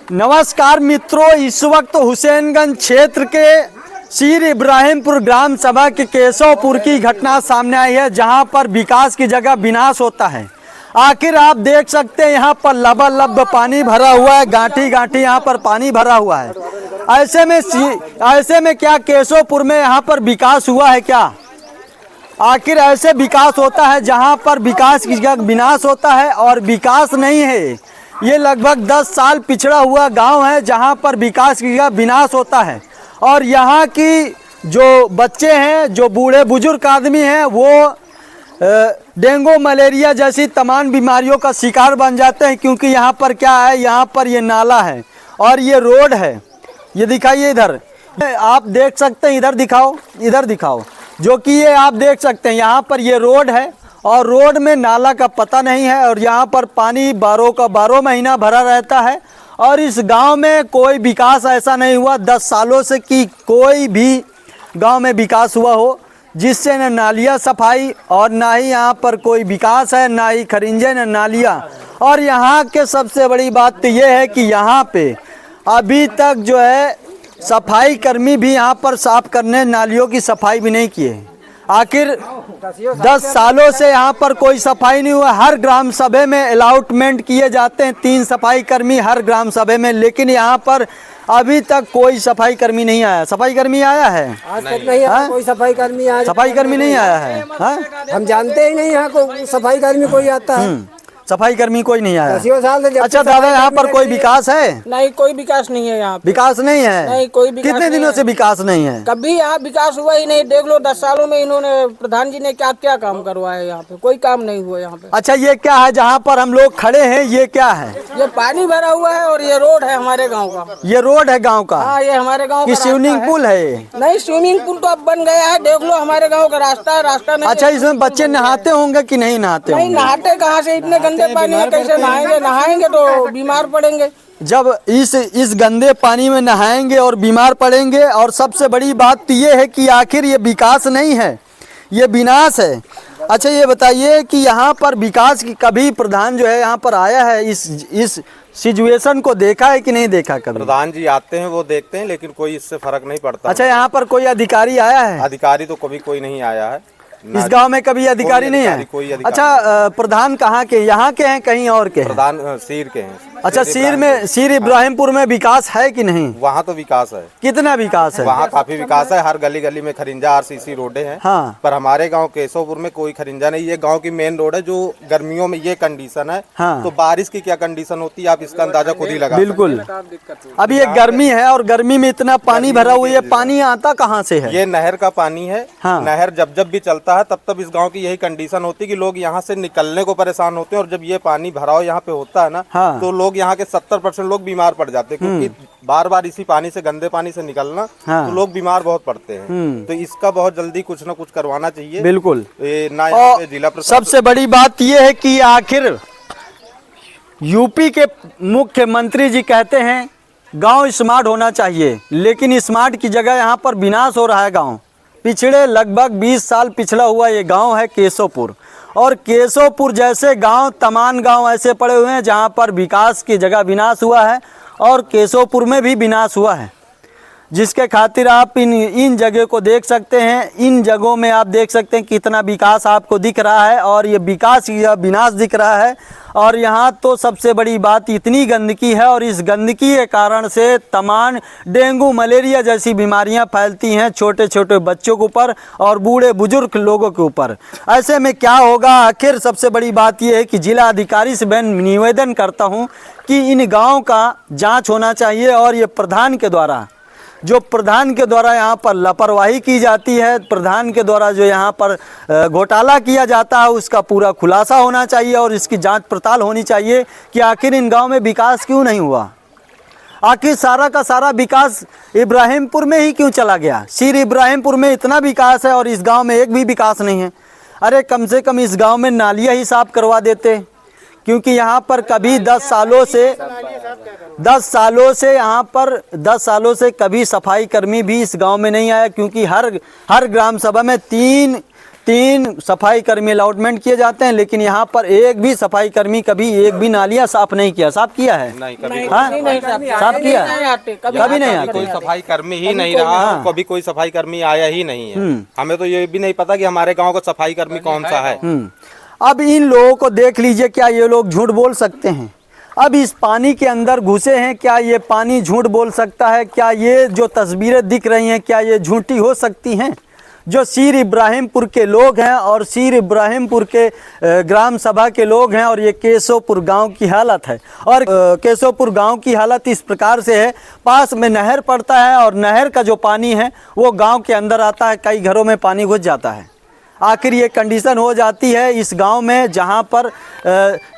नमस्कार मित्रों, इस वक्त हुसैनगंज क्षेत्र के शीर इब्राहिमपुर ग्राम सभा के केशवपुर की घटना सामने आई है, जहां पर विकास की जगह विनाश होता है। आखिर आप देख सकते हैं यहाँ पर लबालब पानी भरा हुआ है, गांठी गांठी यहाँ पर पानी भरा हुआ है। ऐसे में क्या केशवपुर में यहाँ पर विकास हुआ है क्या? आखिर ऐसे विकास होता है जहाँ पर विकास की जगह विनाश होता है, और विकास नहीं है। ये लगभग 10 साल पिछड़ा हुआ गांव है जहां पर विकास का विनाश होता है, और यहाँ की जो बच्चे हैं, जो बूढ़े बुजुर्ग आदमी हैं, वो डेंगू मलेरिया जैसी तमाम बीमारियों का शिकार बन जाते हैं। क्योंकि यहाँ पर क्या है, यहाँ पर ये नाला है और ये रोड है। ये दिखाइए इधर, आप देख सकते हैं, इधर दिखाओ, इधर दिखाओ, जो कि ये आप देख सकते हैं यहाँ पर ये रोड है और रोड में नाला का पता नहीं है, और यहाँ पर पानी 12 महीना भरा रहता है। और इस गांव में कोई विकास ऐसा नहीं हुआ 10 सालों से कि कोई भी गांव में विकास हुआ हो, जिससे न नालियाँ सफाई और ना ही यहाँ पर कोई विकास है, ना ही खरिंजे न नालियाँ। और यहाँ के सबसे बड़ी बात तो ये है कि यहाँ पे अभी तक जो है सफाई कर्मी भी यहाँ पर साफ करने नालियों की सफाई भी नहीं किए। आखिर 10 सालों से यहाँ पर कोई सफाई नहीं हुआ। हर ग्राम सभा में अलॉटमेंट किए जाते हैं 3 सफाई कर्मी हर ग्राम सभा में, लेकिन यहाँ पर अभी तक कोई सफाई कर्मी नहीं आया। सफाई कर्मी आया है? आज तक नहीं आया कोई सफाई कर्मी। आज सफाई कर्मी नहीं आया है। हम जानते ही नहीं यहाँ को सफाई कर्मी कोई आता है। सफाई कर्मी कोई नहीं आया। 10 साल से। अच्छा दादा, यहाँ पर कोई विकास है? नहीं, कोई विकास नहीं है यहाँ पे। विकास नहीं है? नहीं, कोई विकास। कितने दिनों से विकास नहीं है? कभी यहाँ विकास हुआ ही नहीं। देख लो 10 सालों में इन्होंने, प्रधान जी ने क्या क्या काम करवाया यहाँ पे? कोई काम नहीं हुआ यहाँ पे। अच्छा, ये क्या है जहाँ पर हम लोग खड़े हैं, ये क्या है? ये पानी भरा हुआ है और ये रोड है हमारे गाँव का। ये रोड है गाँव का? हाँ, ये हमारे गाँव का स्विमिंग पूल है? नहीं, स्विमिंग पूल तो अब बन गया है। देख लो हमारे गाँव का रास्ता नहीं। अच्छा, इसमें बच्चे नहाते होंगे कि नहीं नहाते? नहीं नहाते कहाँ से, इतने गंदे पानी में कैसे नहाएंगे? नहाएंगे तो बीमार पड़ेंगे। जब इस गंदे पानी में नहाएंगे और बीमार पड़ेंगे। और सबसे बड़ी बात तो ये है कि आखिर ये विकास नहीं है, ये विनाश है। अच्छा, ये बताइए कि यहाँ पर विकास की कभी प्रधान जो है यहाँ पर आया है, इस सिचुएशन को देखा है कि नहीं देखा? कभी प्रधान जी आते हैं, वो देखते हैं, लेकिन कोई इससे फर्क नहीं पड़ता। अच्छा, यहाँ पर कोई अधिकारी आया है? अधिकारी तो कभी कोई नहीं आया है इस गांव में। कभी अधिकारी नहीं है? अच्छा, प्रधान कहाँ के, यहाँ के हैं कहीं और के? प्रधान शीर के हैं। अच्छा, शीर इब्राहिमपुर में विकास है कि नहीं? वहाँ तो विकास है। कितना विकास है? वहाँ काफी विकास है। हर गली गली में खरिंजा आरसीसी रोडे हैं। हाँ। पर हमारे गांव केशवपुर में कोई खरिंजा नहीं। ये गांव की मेन रोड है, जो गर्मियों में ये कंडीशन है। हाँ। तो बारिश की क्या कंडीशन होती है, आप इसका अंदाजा खुद ही लगा। बिल्कुल। अभी ये गर्मी है और गर्मी में इतना पानी भरा हुआ है। पानी आता कहाँ से है? ये नहर का पानी है। हाँ। नहर जब भी चलता है तब इस गांव की यही कंडीशन होती है कि लोग यहाँ से निकलने को परेशान होते हैं। और जब ये पानी भराव यहाँ पे होता है ना, हाँ। तो लोग यहाँ के 70% लोग बीमार पड़ जाते हैं, क्योंकि बार बार इसी पानी से, गंदे पानी से निकलना। हाँ। तो लोग बीमार बहुत पड़ते हैं। तो इसका बहुत जल्दी कुछ ना कुछ करवाना चाहिए। बिल्कुल। ना यहाँ पे जिला प्रशासन। सबसे बड़ी बात यह है कि आखिर यूपी के मुख्यमंत्री जी कहते हैं गांव स्मार्ट होना चाहिए, लेकिन स्मार्ट की जगह यहाँ पर विनाश हो रहा है। गांव पिछड़े लगभग 20 साल पिछड़ा हुआ ये गांव है केशवपुर। और केशवपुर जैसे गांव, तमाम गांव ऐसे पड़े हुए हैं जहां पर विकास की जगह विनाश हुआ है, और केशवपुर में भी विनाश हुआ है, जिसके खातिर आप इन जगह को देख सकते हैं। इन जगहों में आप देख सकते हैं कितना विकास आपको दिख रहा है, और ये विकास या विनाश दिख रहा है। और यहाँ तो सबसे बड़ी बात इतनी गंदगी है, और इस गंदगी के कारण से तमाम डेंगू मलेरिया जैसी बीमारियां फैलती हैं छोटे छोटे बच्चों के ऊपर और बूढ़े बुजुर्ग लोगों के ऊपर। ऐसे में क्या होगा? आखिर सबसे बड़ी बात यह है कि जिला अधिकारी से मैं निवेदन करता हूँ कि इन गाँव का जाँच होना चाहिए, और ये प्रधान के द्वारा यहाँ पर लापरवाही की जाती है, प्रधान के द्वारा जो यहाँ पर घोटाला किया जाता है, उसका पूरा खुलासा होना चाहिए और इसकी जांच पड़ताल होनी चाहिए कि आखिर इन गांव में विकास क्यों नहीं हुआ। आखिर सारा का सारा विकास इब्राहिमपुर में ही क्यों चला गया? शीर इब्राहिमपुर में इतना विकास है और इस गाँव में एक भी विकास नहीं है। अरे कम से कम इस गाँव में नालियाँ ही साफ करवा देते, क्योंकि यहाँ पर कभी 10 सालों से कभी सफाई कर्मी भी इस गांव में नहीं आया। क्योंकि हर ग्राम सभा में 3 सफाई कर्मी अलॉटमेंट किए जाते हैं, लेकिन यहाँ पर एक भी सफाई कर्मी कभी एक भी नालियाँ साफ नहीं किया। साफ किया है? नहीं, कभी हाँ? साफ किया? कभी नहीं आते। कोई सफाई कर्मी ही नहीं रहा, कभी कोई सफाई कर्मी आया ही नहीं है। हमें तो ये भी नहीं पता कि हमारे गांव का सफाई कर्मी कौन सा है। अब इन लोगों को देख लीजिए, क्या ये लोग झूठ बोल सकते हैं? अब इस पानी के अंदर घुसे हैं, क्या ये पानी झूठ बोल सकता है? क्या ये जो तस्वीरें दिख रही हैं, क्या ये झूठी हो सकती हैं? जो सीर इब्राहिमपुर के लोग हैं और सीर इब्राहिमपुर के ग्राम सभा के लोग हैं, और ये केशवपुर गांव की हालत है। और केशवपुर गांव की हालत इस प्रकार से है, पास में नहर पड़ता है और नहर का जो पानी है वो गांव के अंदर आता है, कई घरों में पानी घुस जाता है। आखिर ये कंडीशन हो जाती है इस गांव में, जहां पर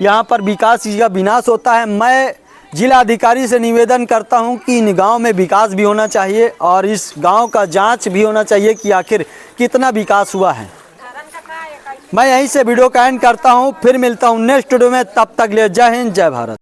यहाँ पर विकास का विनाश होता है। मैं जिला अधिकारी से निवेदन करता हूं कि इन गांव में विकास भी होना चाहिए और इस गांव का जांच भी होना चाहिए कि आखिर कितना विकास हुआ है। मैं यहीं से वीडियो का एंड करता हूं, फिर मिलता हूं नेक्स्ट वीडियो में। तब तक ले जय हिंद, जय भारत।